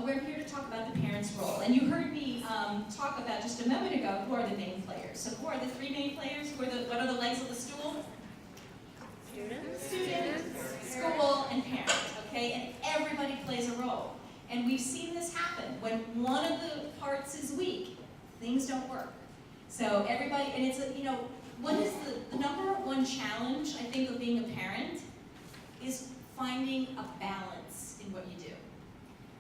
we're here to talk about the parent's role. And you heard me talk about just a moment ago who are the main players. So who are the three main players? What are the legs of the stool? Students, school, and parent, okay? And everybody plays a role. And we've seen this happen. When one of the parts is weak, things don't work. So everybody, and it's, what is the number one challenge, I think, of being a parent is finding a balance in what you do.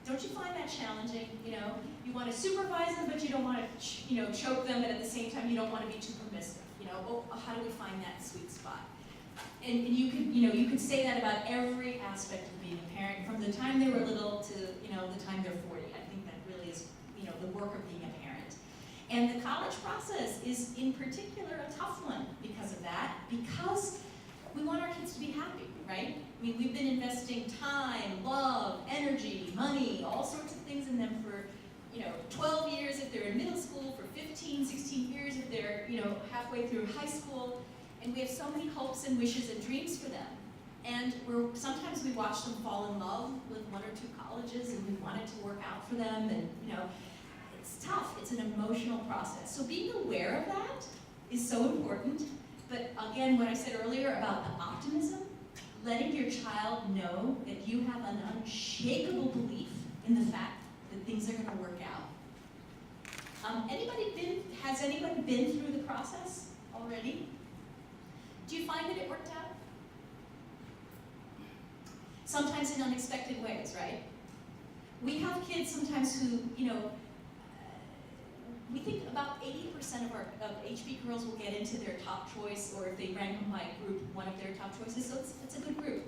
Don't you find that challenging? You want to supervise them, but you don't want to, choke them, and at the same time, you don't want to be too permissive. How do we find that sweet spot? And you could say that about every aspect of being a parent, from the time they were little to, the time they're 40. I think that really is, the work of being a parent. And the college process is, in particular, a tough one because of that, because we want our kids to be happy, right? I mean, we've been investing time, love, energy, money, all sorts of things in them for, 12 years if they're in middle school, for 15, 16 years if they're, halfway through high school. And we have so many hopes and wishes and dreams for them. And sometimes we watch them fall in love with one or two colleges, and we want it to work out for them, and it's tough. It's an emotional process. So being aware of that is so important. But again, what I said earlier about the optimism, letting your child know that you have an unshakable belief in the fact that things are going to work out. Has anybody been through the process already? Do you find that it worked out? Sometimes in unexpected ways, right? We have kids sometimes who, we think about 80% of HB girls will get into their top choice, or if they rank them by group, one of their top choices, so it's a good group.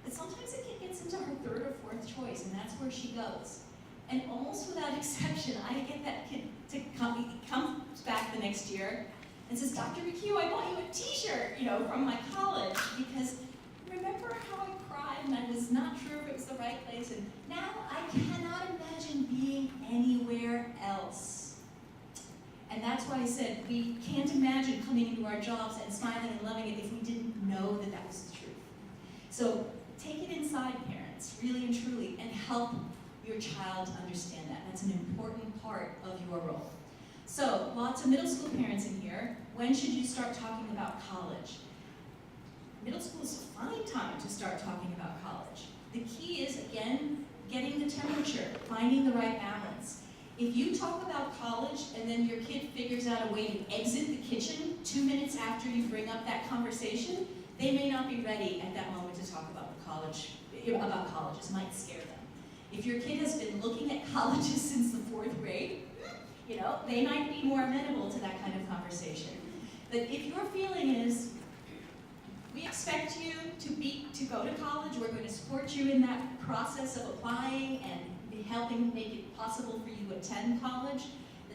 But sometimes a kid gets into her third or fourth choice, and that's where she goes. And almost without exception, I get that kid to comes back the next year and says, Dr. McCue, I bought you a t-shirt, from my college, because remember how I cried and I was not sure if it was the right place, and now I cannot imagine being anywhere else. And that's why I said we can't imagine coming into our jobs and smiling and loving it if we didn't know that that was the truth. So take it inside, parents, really and truly, and help your child understand that. That's an important part of your role. So, lots of middle school parents in here. When should you start talking about college? Middle school is a fine time to start talking about college. The key is, again, getting the temperature, finding the right balance. If you talk about college and then your kid figures out a way to exit the kitchen 2 minutes after you bring up that conversation, they may not be ready at that moment to talk about college. It might scare them. If your kid has been looking at colleges since the 4th grade, they might be more amenable to that kind of conversation. But if your feeling is, we expect you to go to college, we're going to support you in that process of applying and helping make it possible for you to attend college,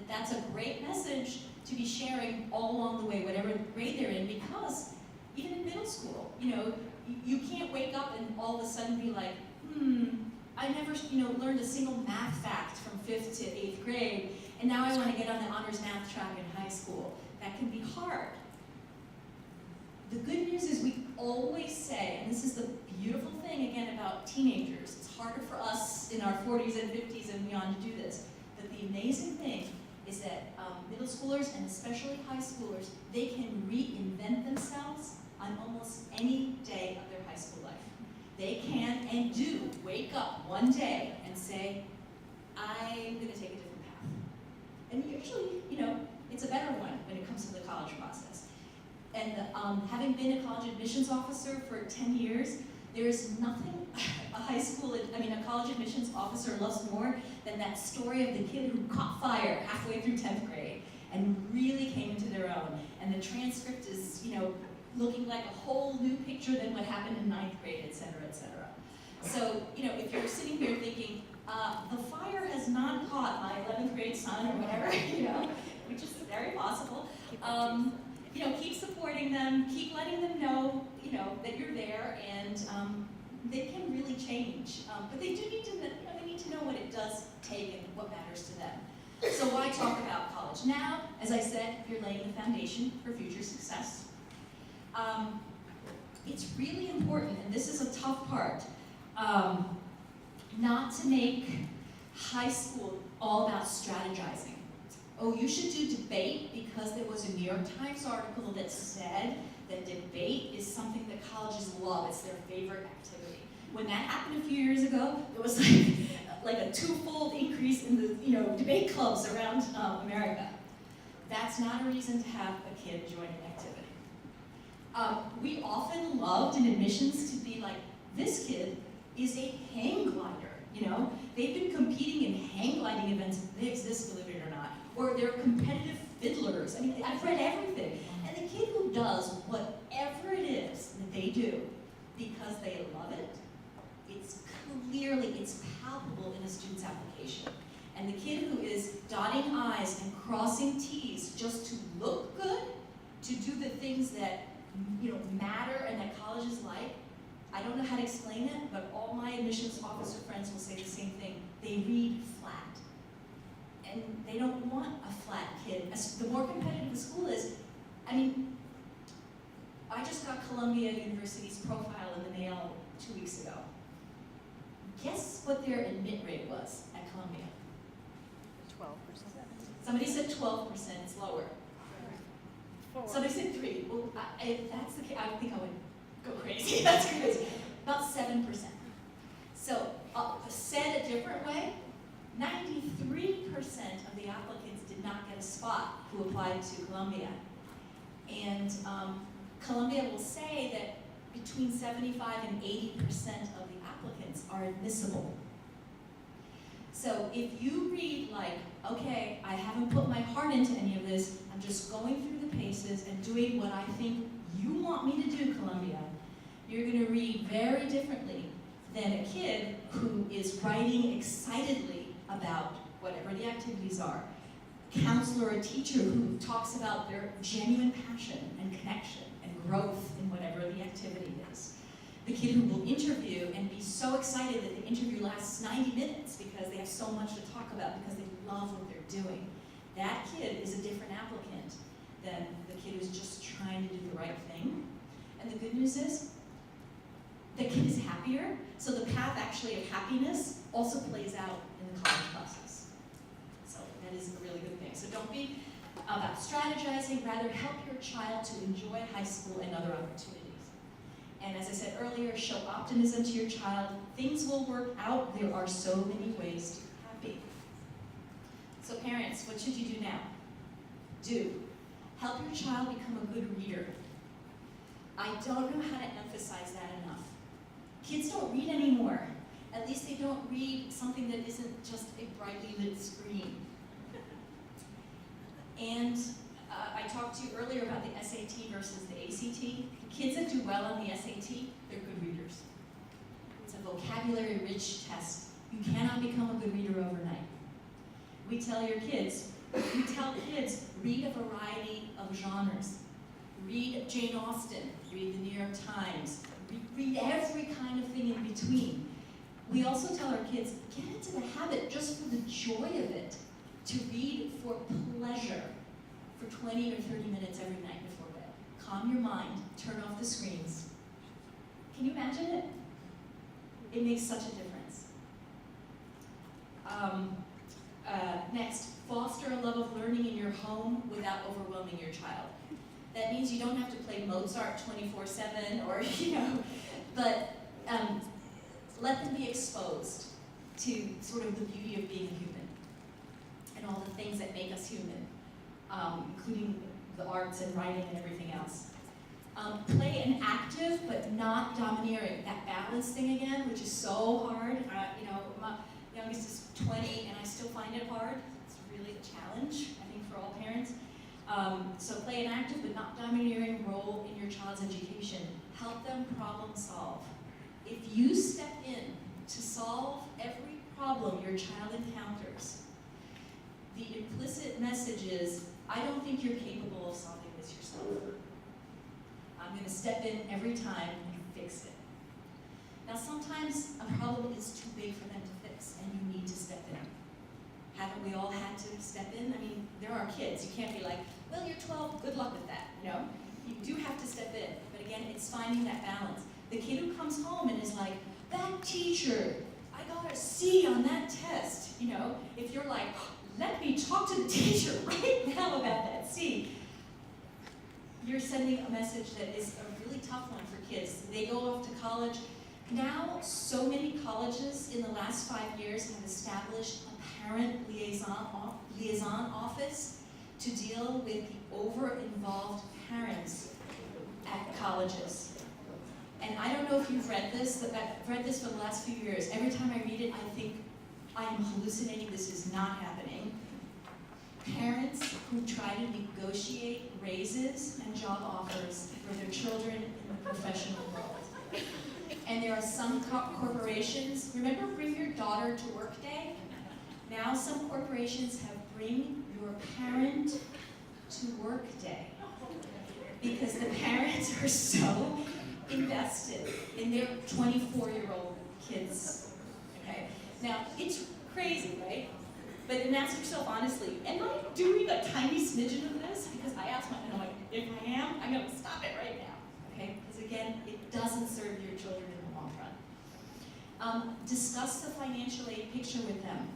that's a great message to be sharing all along the way, whatever grade they're in, because even in middle school, you can't wake up and all of a sudden be like, I never, learned a single math fact from 5th to 8th grade, and now I want to get on the honors math track in high school. That can be hard. The good news is we always say, and this is the beautiful thing again about teenagers, it's harder for us in our 40s and 50s and beyond to do this, but the amazing thing is that middle schoolers and especially high schoolers, they can reinvent themselves on almost any day of their high school life. They can and do wake up one day and say, I'm going to take a different path. And usually, it's a better one when it comes to the college process. And having been a college admissions officer for 10 years, there is nothing a college admissions officer loves more than that story of the kid who caught fire halfway through 10th grade and really came into their own. And the transcript is, looking like a whole new picture than what happened in 9th grade, et cetera, et cetera. So, if you're sitting here thinking, the fire has not caught my 11th grade son or whatever, which is very possible, keep supporting them, keep letting them know, that you're there, and they can really change. But they do need to, they need to know what it does take and what matters to them. So why talk about college? Now, as I said, you're laying the foundation for future success. It's really important, and this is a tough part, not to make High school, all about strategizing. Oh, you should do debate because there was a New York Times article that said that debate is something that colleges love. It's their favorite activity. When that happened a few years ago, there was like a twofold increase in the debate clubs around America. That's not a reason to have a kid join an activity. We often loved in admissions to be like, this kid is a hang glider, They've been competing in hang gliding events, they exist, believe it or not. Or they're competitive fiddlers. I mean, I've read everything. And the kid who does whatever it is that they do because they love it, it's palpable in a student's application. And the kid who is dotting I's and crossing T's just to look good, to do the things that matter and that colleges like, I don't know how to explain it, but all my admissions officer friends will say the same thing. They read flat. And they don't want a flat kid. The more competitive the school is, I just got Columbia University's profile in the mail 2 weeks ago. Guess what their admit rate was at Columbia? 12%. Somebody said 12%, it's lower. 4. Somebody said 3. Well, if that's the case, I think I would go crazy. That's crazy. About 7%. So, said a different way, 93% of the applicants did not get a spot who applied to Columbia. And Columbia will say that between 75 and 80% of the applicants are admissible. So if you read like, okay, I haven't put my heart into any of this, I'm just going through the paces and doing what I think you want me to do, Columbia, you're going to read very differently than a kid who is writing excitedly about whatever the activities are. Counselor or teacher who talks about their genuine passion and connection and growth in whatever the activity is. The kid who will interview and be so excited that the interview lasts 90 minutes because they have so much to talk about because they love what they're doing. That kid is a different applicant than the kid who's just trying to do the right thing. And the good news is, the kid is happier, so the path actually of happiness also plays out in the college process. So that is a really good thing. So don't be about strategizing, rather help your child to enjoy high school and other opportunities. And as I said earlier, show optimism to your child. Things will work out. There are so many ways to be happy. So parents, what should you do now? Help your child become a good reader. I don't know how to emphasize that enough. Kids don't read anymore. At least they don't read something that isn't just a brightly lit screen. And I talked to you earlier about the SAT versus the ACT. Kids that do well on the SAT, they're good readers. It's a vocabulary-rich test. You cannot become a good reader overnight. We tell kids, read a variety of genres. Read Jane Austen, read the New York Times, read every kind of thing in between. We also tell our kids, get into the habit, just for the joy of it, to read for pleasure for 20 or 30 minutes every night before bed. Calm your mind, turn off the screens. Can you imagine it? It makes such a difference. Next, foster a love of learning in your home without overwhelming your child. That means you don't have to play Mozart 24/7 or, but let them be exposed to sort of the beauty of being a human and all the things that make us human, including the arts and writing and everything else. Play an active but not domineering. That balance thing again, which is so hard. My youngest is 20 and I still find it hard. It's really a challenge, I think, for all parents. So play an active but not domineering role in your child's education. Help them problem solve. If you step in to solve every problem your child encounters, the implicit message is, I don't think you're capable of solving this yourself. I'm going to step in every time and fix it. Now sometimes a problem is too big for them to fix and you need to step in. Haven't we all had to step in? I mean, there are kids. You can't be like, well, you're 12, good luck with that. You do have to step in. But again, it's finding that balance. The kid who comes home and is like, that teacher, I got a C on that test. if you're like, let me talk to the teacher right now about that C, you're sending a message that is a really tough one for kids. They go off to college. Now, so many colleges in the last 5 years have established a parent liaison office to deal with the over-involved parents at colleges. And I don't know if you've read this, but I've read this for the last few years. Every time I read it, I think I am hallucinating. This is not happening. Parents who try to negotiate raises and job offers for their children in the professional world. And there are some corporations, remember Bring Your Daughter to Work Day? Now some corporations have Bring Your Parent to Work Day. Because the parents are so invested in their 24-year-old kids. Okay? Now, it's crazy, right? But then ask yourself honestly, am I doing a tiny smidgen of this? Because I asked myself, I'm like, if I am, I'm going to stop it right now. Okay? Because again, it doesn't serve your children in the long run. Discuss the financial aid picture with them.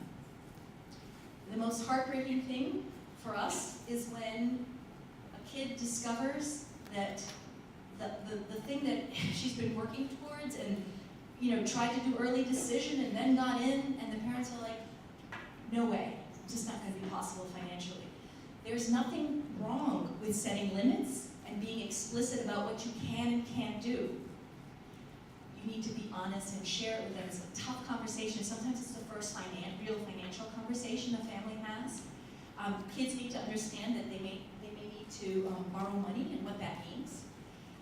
The most heartbreaking thing for us is when a kid discovers that the thing that she's been working towards and tried to do early decision and then got in, and the parents are like, no way, it's just not going to be possible financially. There's nothing wrong with setting limits and being explicit about what you can and can't do. You need to be honest and share it with them. It's a tough conversation. Sometimes it's the first real financial conversation a family has. Kids need to understand that they may need to borrow money and what that means.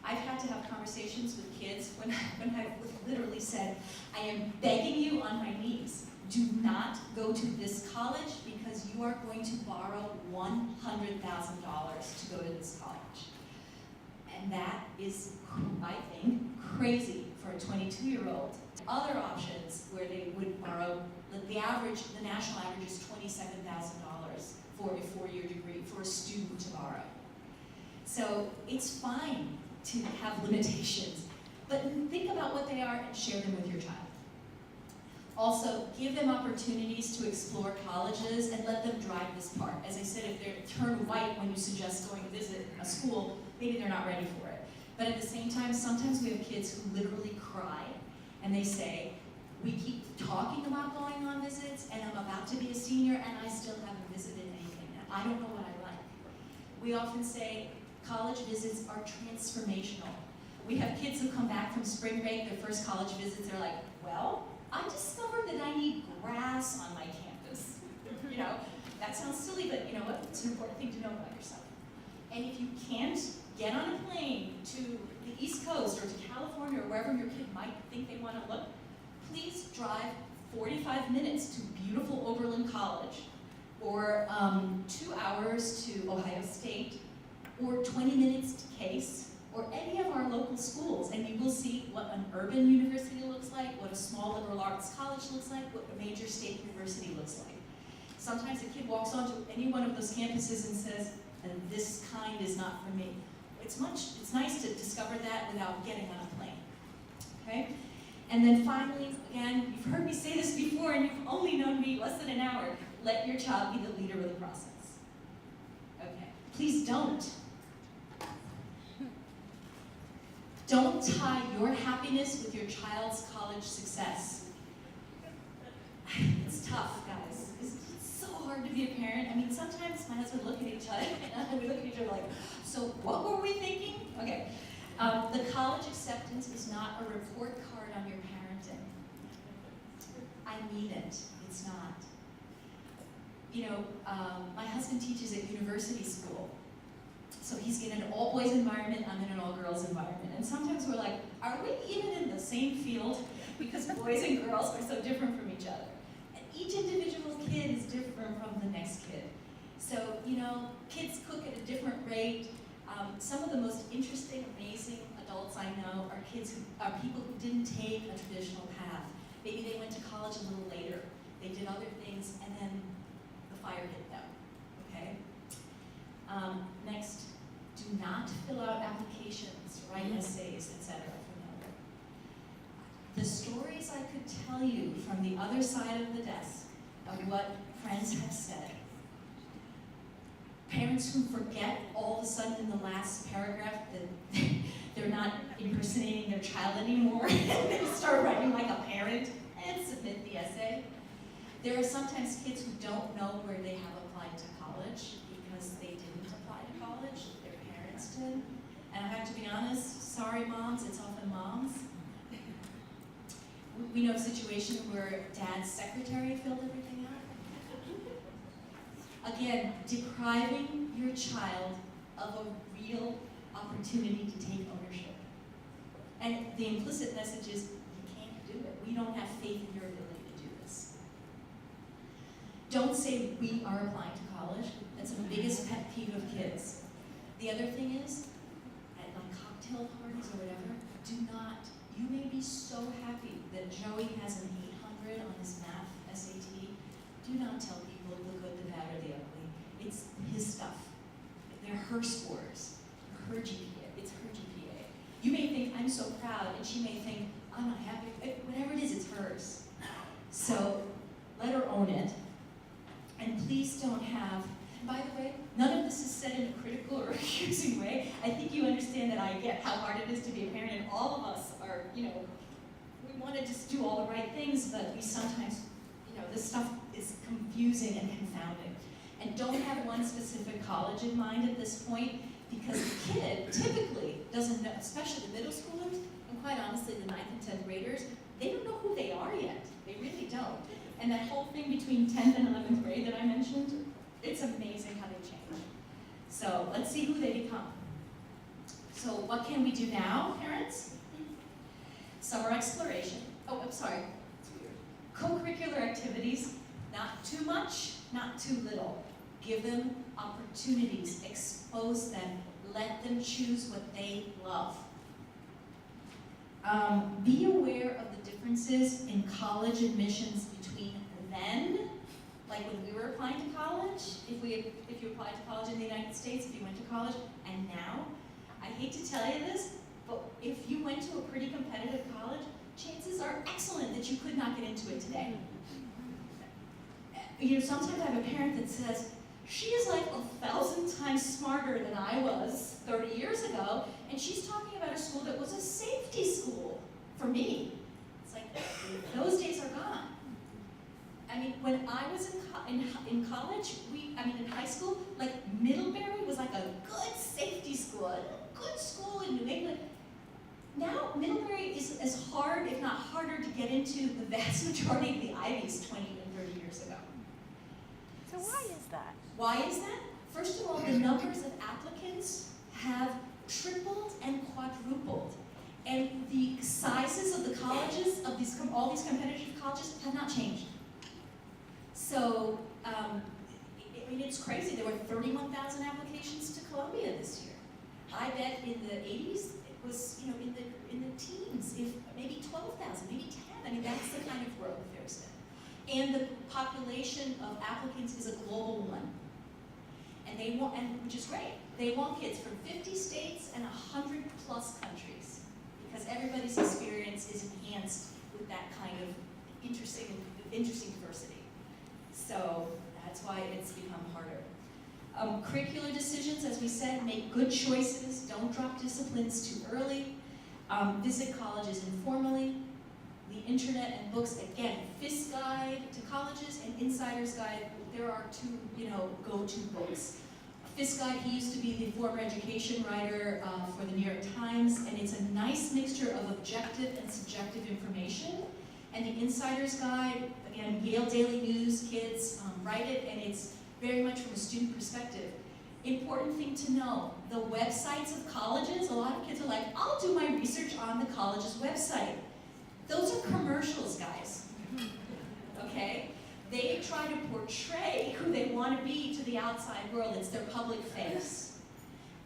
I've had to have conversations with kids when I literally said, I am begging you on my knees, do not go to this college because you are going to borrow $100,000 to go to this college. And that is, I think, crazy for a 22-year-old. Other options where they would borrow, the national average is $27,000 for a four-year degree for a student to borrow. So it's fine to have limitations, but think about what they are and share them with your child. Also, give them opportunities to explore colleges and let them drive this part. As I said, if they turn white when you suggest going to visit a school, maybe they're not ready for it. But at the same time, sometimes we have kids who literally cry and they say, we keep talking about going on visits and I'm about to be a senior and I still haven't visited anything. And I don't know what I like. We often say, college visits are transformational. We have kids who come back from spring break, their first college visits, they're like, well, I discovered that I need grass on my campus. That sounds silly, but you know what? It's an important thing to know about yourself. And if you can't get on a plane to the East Coast or to California or wherever your kid might think they want to look, please drive 45 minutes to beautiful Oberlin College, or 2 hours to Ohio State, or 20 minutes to Case, or any of our local schools, and you will see what an urban university looks like, what a small liberal arts college looks like, what a major state university looks like. Sometimes a kid walks onto any one of those campuses and says, and this kind is not for me. It's nice to discover that without getting on a plane, okay? And then finally, again, you've heard me say this before and you've only known me less than an hour, let your child be the leader of the process. Okay, please don't. Don't tie your happiness with your child's college success. It's tough, guys. It's so hard to be a parent. I mean, sometimes my husband look at each other, and we look at each other like, so what were we thinking? Okay. The college acceptance is not a report card on your parenting. I mean it. It's not. My husband teaches at university school. So he's in an all-boys environment, I'm in an all-girls environment. And sometimes we're like, are we even in the same field? Because boys and girls are so different from each other. And each individual kid is different from the next kid. So, kids cook at a different rate. Some of the most interesting, amazing adults I know are people who didn't take a traditional path. Maybe they went to college a little later. They did other things, and then the fire hit them, okay? Next, do not fill out applications, write essays, etc. The stories I could tell you from the other side of the desk of what friends have said. Parents who forget all of a sudden in the last paragraph that they're not impersonating their child anymore, and they start writing like a parent and submit the essay. There are sometimes kids who don't know where they have applied to college because they didn't apply to college, their parents did. And I have to be honest, sorry moms, it's often moms. We know a situation where dad's secretary filled everything out. Again, depriving your child of a real opportunity to take ownership. And the implicit message is, you can't do it. We don't have faith in your ability to do this. Don't say we are applying to college. That's the biggest pet peeve of kids. The other thing is, at like cocktail parties or whatever, do not, you may be so happy that Joey has an 800 on his math SAT. Do not tell people the good, the bad, or the ugly. It's his stuff. They're her scores, her GPA. It's her GPA. You may think, I'm so proud, and she may think, I'm not happy. Whatever it is, it's hers. So let her own it. And please don't have, by the way, none of this is said in a critical or accusing way. I think you understand that I get how hard it is to be a parent, and all of us are, we want to just do all the right things, but we sometimes, this stuff is confusing and confounding. And don't have one specific college in mind at this point, because the kid typically doesn't know, especially the middle schoolers, and quite honestly the 9th and 10th graders, they don't know who they are yet. They really don't. And that whole thing between 10th and 11th grade that I mentioned, it's amazing how they change. So let's see who they become. So what can we do now, parents? Summer exploration. Oh, I'm sorry. Co-curricular activities, not too much, not too little. Give them opportunities, expose them, let them choose what they love. Be aware of the differences in college admissions between then, like when we were applying to college, if you applied to college in the United States, if you went to college, and now. I hate to tell you this, but if you went to a pretty competitive college, chances are excellent that you could not get into it today. Sometimes I have a parent that says, she is like 1,000 times smarter than I was 30 years ago, and she's talking about a school that was a safety school for me. It's like, those days are gone. I mean, when I was in college, in high school, like Middlebury was like a good safety school, a good school in New England. Now, Middlebury is as hard, if not harder, to get into the vast majority of the Ivies 20 and 30 years ago. So why is that? Why is that? First of all, the numbers of applicants have tripled and quadrupled. And the sizes of the colleges, of all these competitive colleges, have not changed. So, it's crazy. There were 31,000 applications to Columbia this year. I bet in the 80s, it was, in the teens, if maybe 12,000, maybe 10. That's the kind of growth there's been. And the population of applicants is a global one. And which is great. They want kids from 50 states and 100 plus countries, because everybody's experience is enhanced with that kind of interesting diversity. So that's why it's become harder. Curricular decisions, as we said, make good choices. Don't drop disciplines too early. Visit colleges informally. The internet and books, again, FIS Guide to colleges and Insider's Guide. There are two, go-to books. FIS Guide, he used to be the former education writer for the New York Times, and it's a nice mixture of objective and subjective information. And the Insider's Guide, again, Yale Daily News kids write it, and it's very much from a student perspective. Important thing to know, the websites of colleges, a lot of kids are like, I'll do my research on the college's website. Those are commercials, guys, okay? They try to portray who they want to be to the outside world. It's their public face.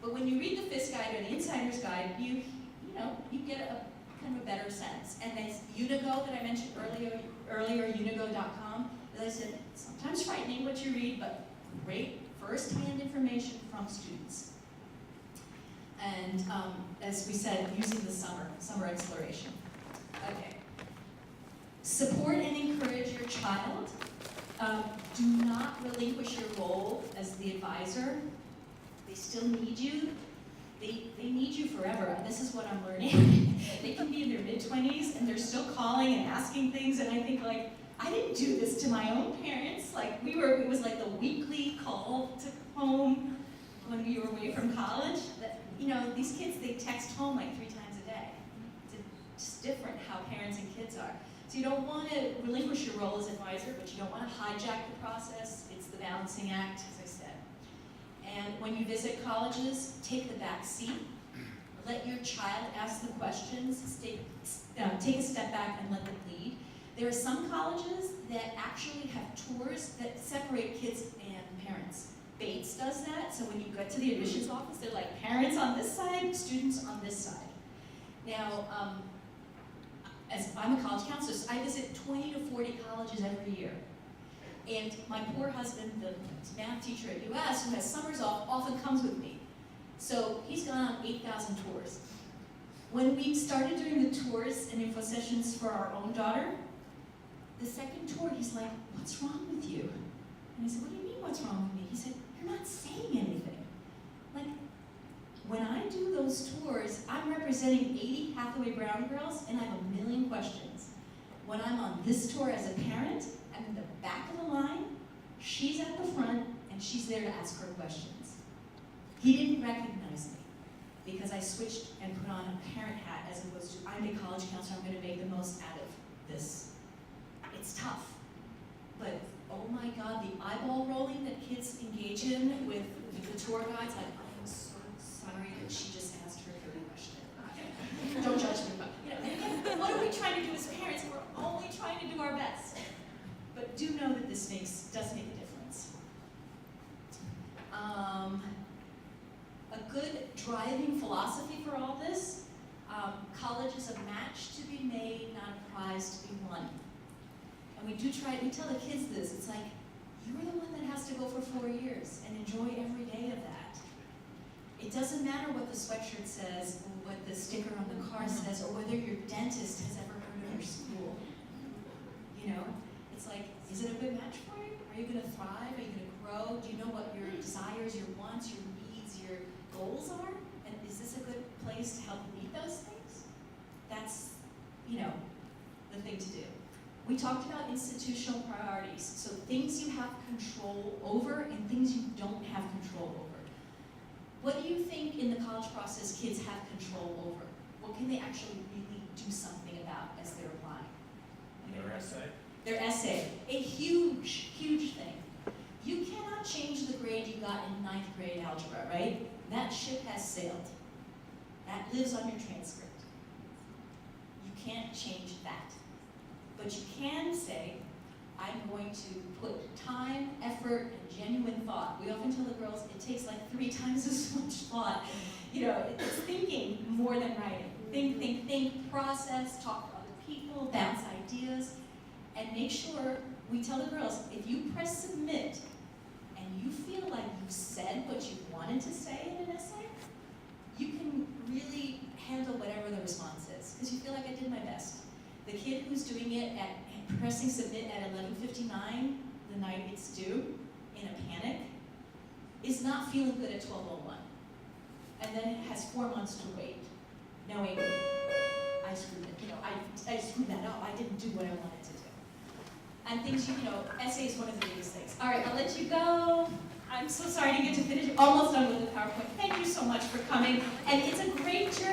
But when you read the FIS Guide or the Insider's Guide, you get a kind of a better sense. And there's Unigo that I mentioned earlier, unigo.com. As I said, sometimes frightening what you read, but great first-hand information from students. And as we said, using the summer exploration. Okay. Support and encourage your child Do not relinquish your role as the advisor. They still need you. They need you forever. This is what I'm learning. They can be in their mid-20s and they're still calling and asking things, and I think like, I didn't do this to my own parents. Like it was like the weekly call to home when we were away from college. That, you know, these kids, they text home like 3 times a day. It's just different how parents and kids are. So you don't want to relinquish your role as advisor, but you don't want to hijack the process. It's the balancing act, as I said. And when you visit colleges, take the back seat. Let your child ask the questions. Take a step back and let them lead. There are some colleges that actually have tours that separate kids and parents. Bates does that, so when you get to the admissions office, they're like parents on this side, students on this side. Now, as I'm a college counselor, so I visit 20 to 40 colleges every year. And my poor husband, the math teacher at US, who has summers off, often comes with me. So he's gone on 8,000 tours. When we started doing the tours and info sessions for our own daughter, the second tour, he's like, "What's wrong with you?" And I said, "What do you mean, what's wrong with me?" He said, "You're not saying anything." Like, when I do those tours, I'm representing 80 Hathaway Brown girls, and I have a million questions. When I'm on this tour as a parent, I'm in the back of the line, she's at the front, and she's there to ask her questions. He didn't recognize me because I switched and put on a parent hat as opposed to, I'm a college counselor, I'm going to make the most out of this. It's tough, but oh my God, the eyeball rolling that kids engage in with the tour guides, like, I'm so sorry that she just asked her 30 question. Don't judge me, but you know, and again, what are we trying to do as parents? We're only trying to do our best. But do know that this does make a difference. A good driving philosophy for all this, college is a match to be made, not a prize to be won. And we tell the kids this, it's like, you're the one that has to go for 4 years and enjoy every day of that. It doesn't matter what the sweatshirt says, or what the sticker on the car says, or whether your dentist has ever heard of your school. You know, it's like, is it a good match for you? Are you going to thrive? Are you going to grow? Do you know what your desires, your wants, your needs, your goals are? And is this a good place to help meet those things? That's, you know, the thing to do. We talked about institutional priorities, so things you have control over and things you don't have control over. What do you think in the college process kids have control over? What can they actually really do something about as they're applying? Their essay? Their essay, a huge, huge thing. You cannot change the grade you got in 9th grade algebra, right? That ship has sailed. That lives on your transcript. You can't change that. But you can say, I'm going to put time, effort, and genuine thought. We often tell the girls it takes like 3 times as much thought. You know, it's thinking more than writing. Think, process, talk to other people, bounce ideas, and make sure we tell the girls, if you press submit and you feel like you've said what you wanted to say in an essay, you can really handle whatever the response is, because you feel like I did my best. The kid who's doing it at pressing submit at 11:59, the night it's due, in a panic, is not feeling good at 12:01. And then it has 4 months to wait, knowing I screwed it, you know, I screwed that up, I didn't do what I wanted to do. And things, you know, essay is one of the biggest things. All right, I'll let you go. I'm so sorry to get to finish, almost done with the PowerPoint. Thank you so much for coming, and it's a great journey.